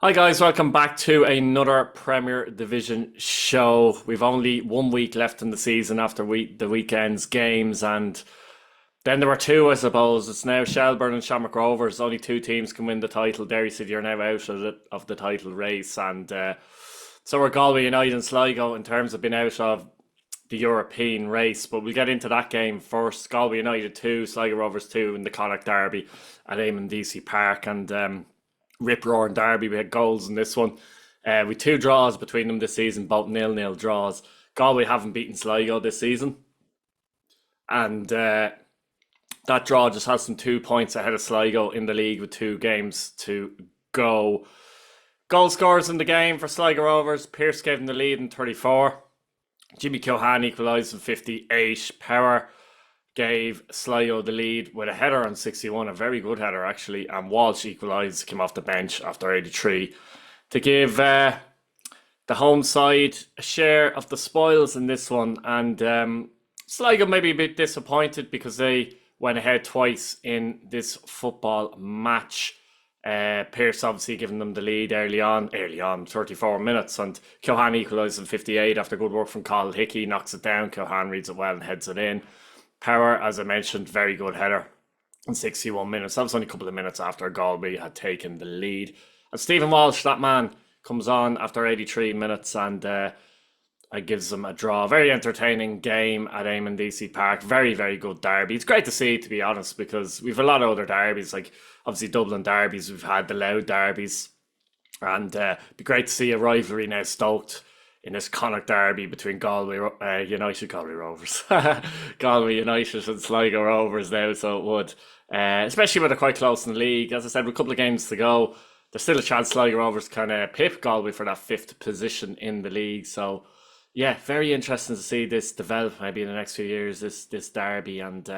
Hi guys, welcome back to another Premier Division show. We've only 1 week left in the season after the weekend's games, and then there were two, I suppose. It's now Shelbourne and Shamrock Rovers. Only two teams can win the title. Derry City are now out of the title race, and so are Galway United and Sligo in terms of being out of the European race. But we'll get into that game first. Galway United 2, Sligo Rovers 2 in the Connacht Derby at Eamon DC Park, and rip roaring derby. We had goals in this one. With two draws between them this season, both nil-nil draws. Galway haven't beaten Sligo this season, and that draw just has them 2 points ahead of Sligo in the league with two games to go. Goal scorers in the game for Sligo Rovers: Pearce gave them the lead in 34. Jimmy Keohane equalised in 58. Power gave Sligo the lead with a header on 61, a very good header actually, and Walsh equalised, came off the bench after 83 to give the home side a share of the spoils in this one. And Sligo maybe a bit disappointed because they went ahead twice in this football match. Pearce obviously giving them the lead early on, 34 minutes, and Keohane equalised in 58 after good work from Cathal Hickey, knocks it down. Keohane reads it well and heads it in. Power, as I mentioned, very good header in 61 minutes. That was only a couple of minutes after Galway had taken the lead. And Stephen Walsh, that man, comes on after 83 minutes and gives them a draw. Very entertaining game at Eamon DC Park. Very, very good derby. It's great to see, to be honest, because we've a lot of other derbies, like obviously Dublin derbies. We've had the Loud derbies. And it'd be great to see a rivalry now stoked in this Connacht derby between Galway Rovers, Galway United and Sligo Rovers now, so it would. Especially when they're quite close in the league. As I said, with a couple of games to go, there's still a chance Sligo Rovers can pip Galway for that fifth position in the league. So, yeah, very interesting to see this develop maybe in the next few years, this derby. And,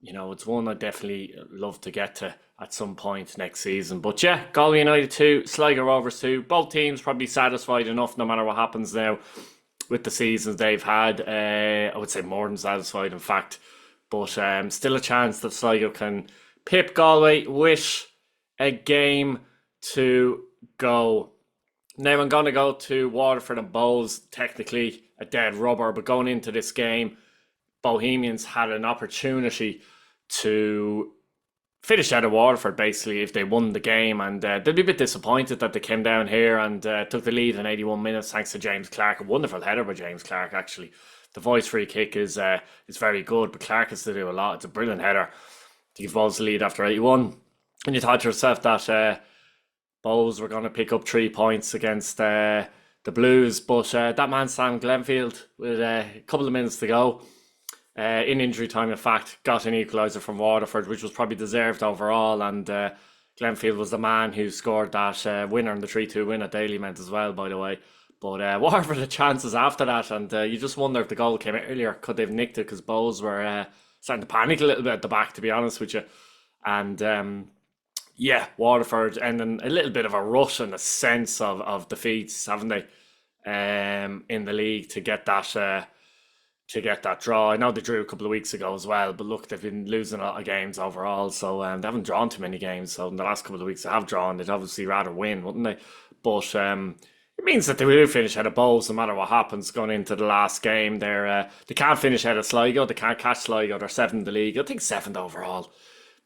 it's one I'd definitely love to get to at some point next season. But yeah, Galway United 2, Sligo Rovers 2. Both teams probably satisfied enough no matter what happens now with the seasons they've had. I would say more than satisfied, in fact. But still a chance that Sligo can pip Galway with a game to go. Now I'm going to go to Waterford and Bohs, technically a dead rubber. But going into this game, Bohemians had an opportunity to finish out of Waterford basically if they won the game, and they'd be a bit disappointed that they came down here and took the lead in 81 minutes thanks to James Clark. A wonderful header by James Clark actually. The voice free kick is very good, but Clark has to do a lot. It's a brilliant header to give Bohs the lead after 81. And you thought to yourself that Bohs were going to pick up 3 points against the Blues, but that man Sam Glenfield, with a couple of minutes to go, in injury time, in fact, got an equaliser from Waterford, which was probably deserved overall. And Glenfield was the man who scored that winner in the 3-2 win at Dalymount as well, by the way. But Waterford had chances after that, and you just wonder if the goal came earlier, could they have nicked it? Because Bohs were starting to panic a little bit at the back, to be honest with you. And Waterford ending a little bit of a rush and a sense of defeats, haven't they, in the league to get that draw. I know they drew a couple of weeks ago as well, but look, they've been losing a lot of games overall, so they haven't drawn too many games. So in the last couple of weeks they have drawn, they'd obviously rather win, wouldn't they? But it means that they will finish out of Bohs no matter what happens going into the last game. They can't finish out of Sligo, they can't catch Sligo, they're 7th in the league. I think 7th overall.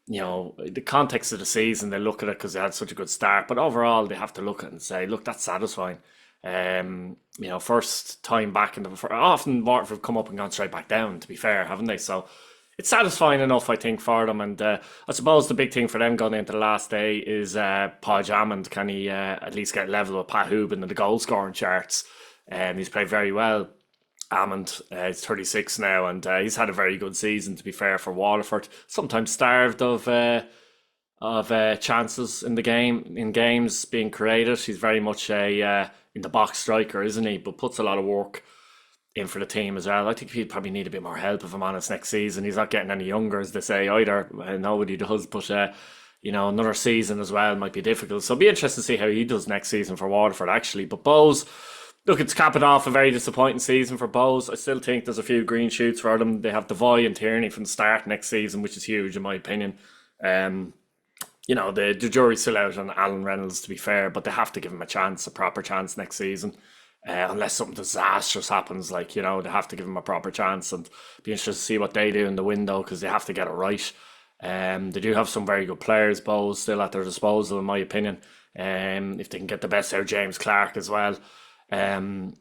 The context of the season, they look at it because they had such a good start, but overall they have to look at it and say, look, that's satisfying. First time back in often Waterford have come up and gone straight back down, to be fair, haven't they? So it's satisfying enough, I think, for them. And I suppose the big thing for them going into the last day is Podge Hammond. Can he at least get level with Pat Hooban in the goal scoring charts? He's played very well. Hammond is 36 now, and he's had a very good season, to be fair, for Waterford. Sometimes starved of chances in games being created. He's very much a in the box striker, isn't he? But puts a lot of work in for the team as well. I think he'd probably need a bit more help, if I'm honest, next season. He's not getting any younger, as they say, either. Nobody does, but another season as well might be difficult. So it'll be interesting to see how he does next season for Waterford, actually. But Bohs, look, it's capping off a very disappointing season for Bohs. I still think there's a few green shoots for them. They have Devoy and Tierney from the start next season, which is huge in my opinion. the jury's still out on Alan Reynolds, to be fair, but they have to give him a chance, a proper chance next season. Unless something disastrous happens, they have to give him a proper chance, and be interested to see what they do in the window, because they have to get it right. They do have some very good players, Bowes, still at their disposal, in my opinion. If they can get the best out of James Clark as well. Um,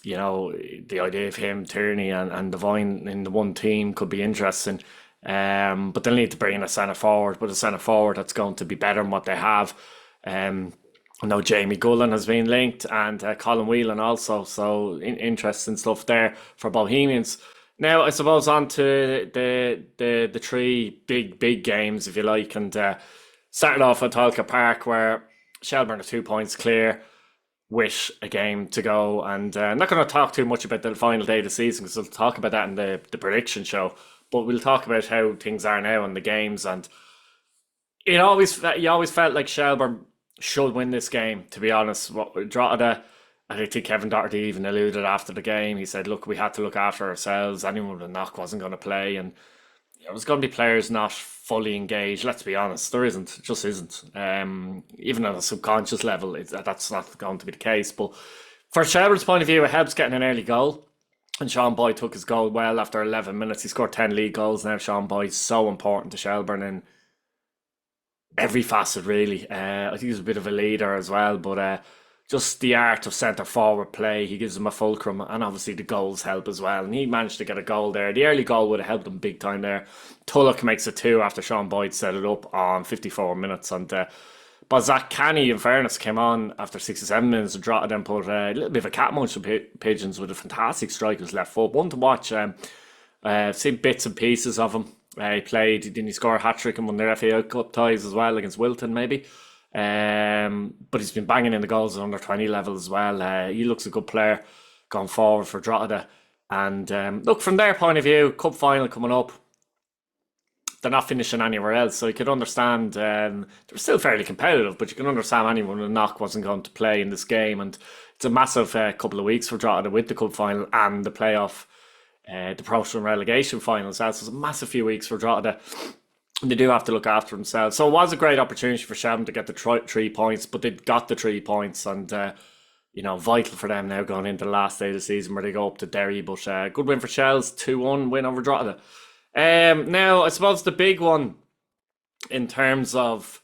the idea of him, Tierney, and Devine in the one team could be interesting. But they'll need to bring in a centre forward, but a centre forward that's going to be better than what they have. I know Jamie Gullen has been linked, and Colin Whelan also, so interesting stuff there for Bohemians. Now, I suppose on to the three big games, if you like, and starting off at Tolka Park, where Shelbourne are 2 points clear with a game to go. And I'm not going to talk too much about the final day of the season, because we'll talk about that in the prediction show. But we'll talk about how things are now in the games. And you always felt like Shelbourne should win this game, to be honest. Drogheda, I think Kevin Doherty even alluded after the game. He said, look, we had to look after ourselves. Anyone with a knock wasn't going to play. And there was going to be players not fully engaged. Let's be honest, there isn't. It just isn't. Even on a subconscious level, that's not going to be the case. But for Shelbourne's point of view, it helps getting an early goal. And Sean Boyd took his goal well after 11 minutes. He scored 10 league goals now. Sean Boyd's so important to Shelbourne in every facet, really. I think he's a bit of a leader as well, but just the art of centre forward play, he gives them a fulcrum, and obviously the goals help as well. And he managed to get a goal there. The early goal would have helped them big time there. Tulloch makes it 2 after Sean Boyd set it up on 54 minutes. And but Zach Canny, in fairness, came on after 67 minutes and Drogheda, then put a little bit of a cat munch of pigeons with a fantastic strike with his left foot. One to watch. Seen bits and pieces of him. He played, didn't he score a hat-trick in one of their FA Cup ties as well against Wilton, maybe? But he's been banging in the goals at under 20 level as well. He looks a good player going forward for Drogheda. And look, from their point of view, cup final coming up, they're not finishing anywhere else. So you could understand, they're still fairly competitive, but you can understand anyone with a knock wasn't going to play in this game. And it's a massive couple of weeks for Drogheda with the cup final and the playoff, the promotion and relegation finals. So it's a massive few weeks for Drogheda. They do have to look after themselves. So it was a great opportunity for Shelbourne to get the 3 points, but they got the 3 points, and vital for them now going into the last day of the season where they go up to Derry. But good win for Shells, 2-1 win over Drogheda. Now, I suppose the big one in terms of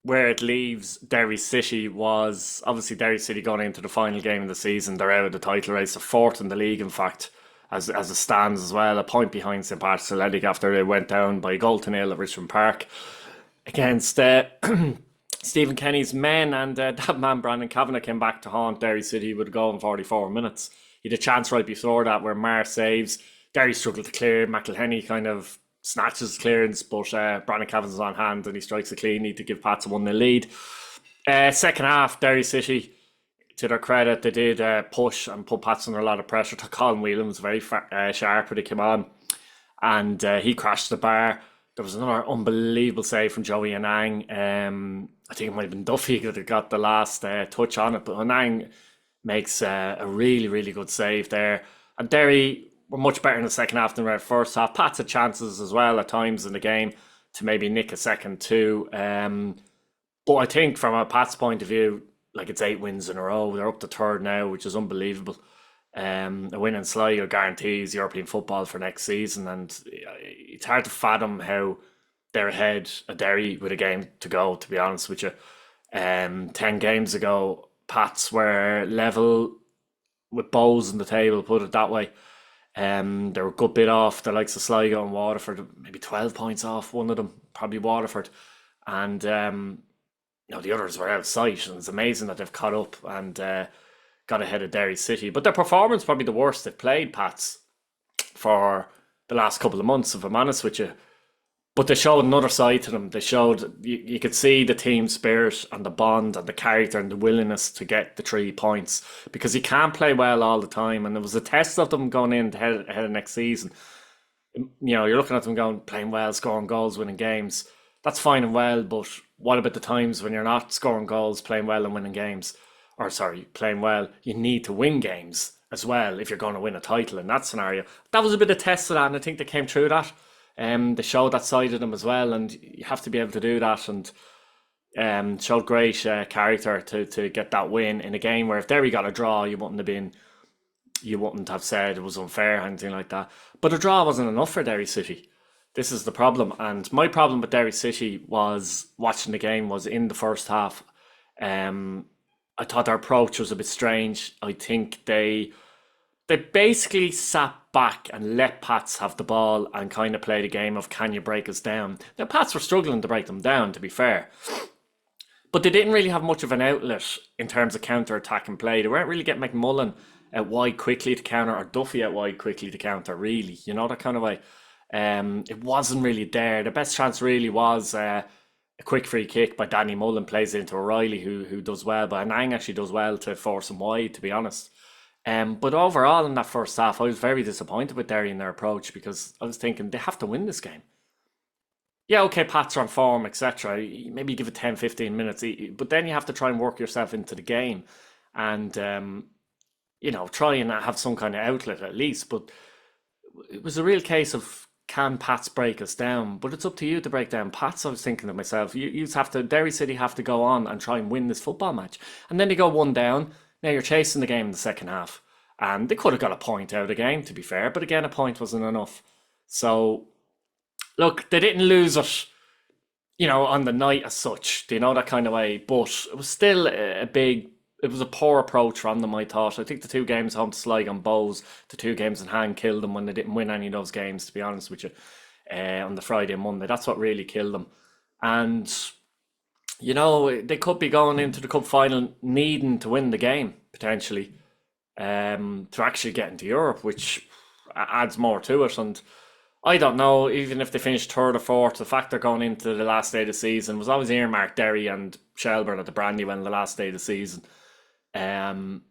where it leaves Derry City was obviously Derry City going into the final game of the season. They're out of the title race, they're fourth in the league, in fact, as it stands as well, a point behind St. Patrick's Athletic after they went down by a goal to nil at Richmond Park against Stephen Kenny's men. And that man, Brandon Kavanagh, came back to haunt Derry City with a goal in 44 minutes. He had a chance right before that where Marr saves. Derry struggled to clear. McElhenney kind of snatches clearance, but Brandon Cavanagh's on hand and he strikes a clean need to give Pats a 1-0 lead. Second half, Derry City, to their credit, they did push and put Pats under a lot of pressure. Colin Whelan was very sharp when he came on, and he crashed the bar. There was another unbelievable save from Joey Anang. I think it might have been Duffy that got the last touch on it, but Anang makes a really, really good save there. And Derry were much better in the second half than the first half. Pats had chances as well at times in the game to maybe nick a second too. But I think from a Pats point of view, like, it's 8 wins in a row. They're up to third now, which is unbelievable. A win in Sligo guarantees European football for next season, and it's hard to fathom how they're ahead of Derry with a game to go, to be honest with you. 10 games ago, Pats were level with Bows on the table, put it that way. They were a good bit off the likes of Sligo and Waterford, maybe 12 points off one of them, probably Waterford. And the others were out of sight, and it's amazing that they've caught up and got ahead of Derry City. But their performance probably the worst they've played, Pats, for the last couple of months, if I'm honest with you. But they showed another side to them. They showed, you could see the team spirit and the bond and the character and the willingness to get the 3 points, because you can't play well all the time. And it was a test of them going in ahead of next season. You're looking at them going, playing well, scoring goals, winning games. That's fine and well, but what about the times when you're not scoring goals, playing well and winning games? Or sorry, playing well, you need to win games as well if you're going to win a title in that scenario. That was a bit of test of that, and I think they came through that. They showed that side of them as well, and you have to be able to do that. And showed great character to get that win in a game where if Derry got a draw, you wouldn't have said it was unfair or anything like that. But a draw wasn't enough for Derry City. This is the problem, and my problem with Derry City was watching the game was in the first half. Um, I thought their approach was a bit strange. I think they basically sat back and let Pats have the ball and kind of played a game of can you break us down. Now Pats were struggling to break them down, to be fair, but they didn't really have much of an outlet in terms of counter attacking play. They weren't really getting McMullen out wide quickly to counter or Duffy out wide quickly to counter. Really, that kind of way. It wasn't really there. The best chance really was a quick free kick by Danny Mullen plays it into O'Reilly, who does well, but Anang actually does well to force him wide, to be honest. But overall in that first half, I was very disappointed with Derry in their approach because I was thinking they have to win this game. Yeah, okay, Pats are on form, etc. Maybe give it 10, 15 minutes, but then you have to try and work yourself into the game and, try and have some kind of outlet at least. But it was a real case of can Pats break us down? But it's up to you to break down Pats. I was thinking to myself, you have to, Derry City have to go on and try and win this football match. And then they go one down. Now you're chasing the game in the second half. And they could have got a point out of the game, to be fair. But again, a point wasn't enough. So, look, they didn't lose it, on the night as such, that kind of way. But it was still it was a poor approach from them, I thought. I think the two games home to Sligo and Bows, the two games in hand killed them when they didn't win any of those games, to be honest with you, on the Friday and Monday. That's what really killed them. And, they could be going into the cup final needing to win the game, potentially, to actually get into Europe, which adds more to it. And I don't know, even if they finish third or fourth, the fact they're going into the last day of the season was always earmarked Derry and Shelbourne at the Brandywell the last day of the season. Um,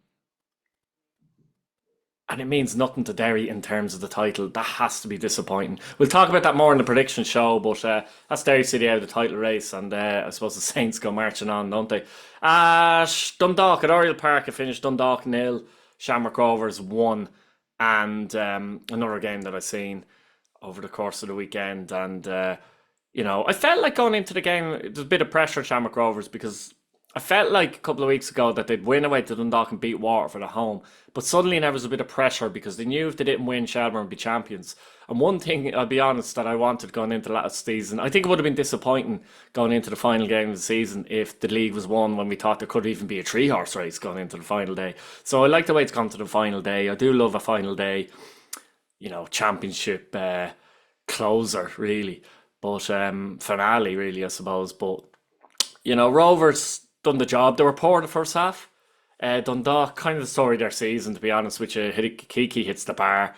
and it means nothing to Derry in terms of the title. That has to be disappointing. We'll talk about that more in the prediction show, but that's Derry City out of the title race, and I suppose the Saints go marching on, don't they? Dundalk at Oriel Park, it finished Dundalk 0, Shamrock Rovers 1, and another game that I've seen over the course of the weekend. And, I felt like going into the game, there's a bit of pressure on Shamrock Rovers because I felt like a couple of weeks ago that they'd win away to Dundalk and beat Waterford at home. But suddenly there was a bit of pressure because they knew if they didn't win, Shelbourne would be champions. And one thing, I'll be honest, that I wanted going into last season, I think it would have been disappointing going into the final game of the season if the league was won when we thought there could even be a three-horse race going into the final day. So I like the way it's gone to the final day. I do love a final day, championship closer, really. But finale, really, I suppose. But, Rovers done the job. They were poor in the first half. Dundalk, kind of the story of their season, to be honest with you. Kiki hits the bar.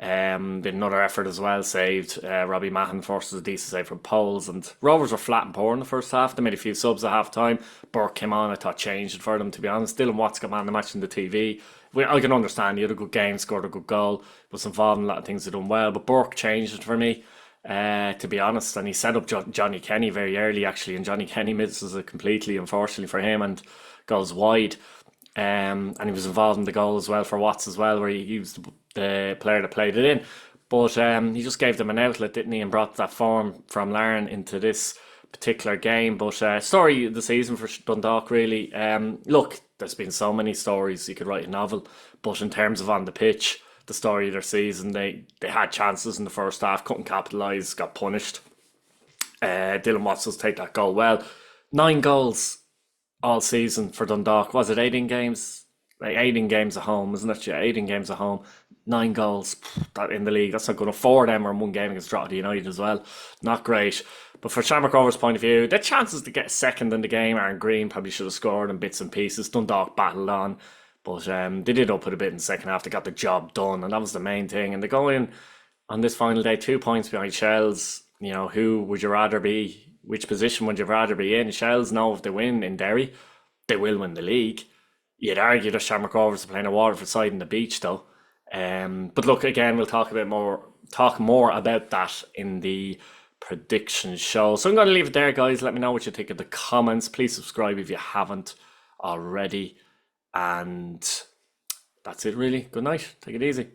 Did another effort as well, saved. Robbie Mahon forces a decent save from poles. And Rovers were flat and poor in the first half. They made a few subs at half time. Burke came on, I thought changed it for them, to be honest. Dylan Watts got man the match on the TV. I can understand he had a good game, scored a good goal, was involved in a lot of things that done well. But Burke changed it for me. To be honest, and he set up Johnny Kenny very early actually, and Johnny Kenny misses it completely, unfortunately for him, and goes wide. And he was involved in the goal as well for Watts as well, where he was the player that played it in. But he just gave them an outlet, didn't he, and brought that form from Larne into this particular game. But story of the season for Dundalk, really. Look, there's been so many stories, you could write a novel, but in terms of on the pitch, the story of their season, they had chances in the first half, couldn't capitalise, got punished. Dylan Watts does take that goal well. 9 goals all season for Dundalk. Was it 18 games? Like 18 games at home, isn't it? Yeah, 18 games at home. 9 goals that in the league. That's not good. 4 of them are in one game against Drogheda United as well. Not great. But for Shamrock Rovers' point of view, their chances to get second in the game, Aaron Green probably should have scored in bits and pieces. Dundalk battled on. But they did up it a bit in the second half. They got the job done, and that was the main thing. And they go in on this final day 2 points behind Shells. Who would you rather be? Which position would you rather be in? Shells know if they win in Derry, they will win the league. You'd argue that Shamrock Rovers are playing a Waterford side in the beach, though. But look, again, we'll talk more about that in the prediction show. So I'm going to leave it there, guys. Let me know what you think in the comments. Please subscribe if you haven't already. And that's it, really. Good night. Take it easy.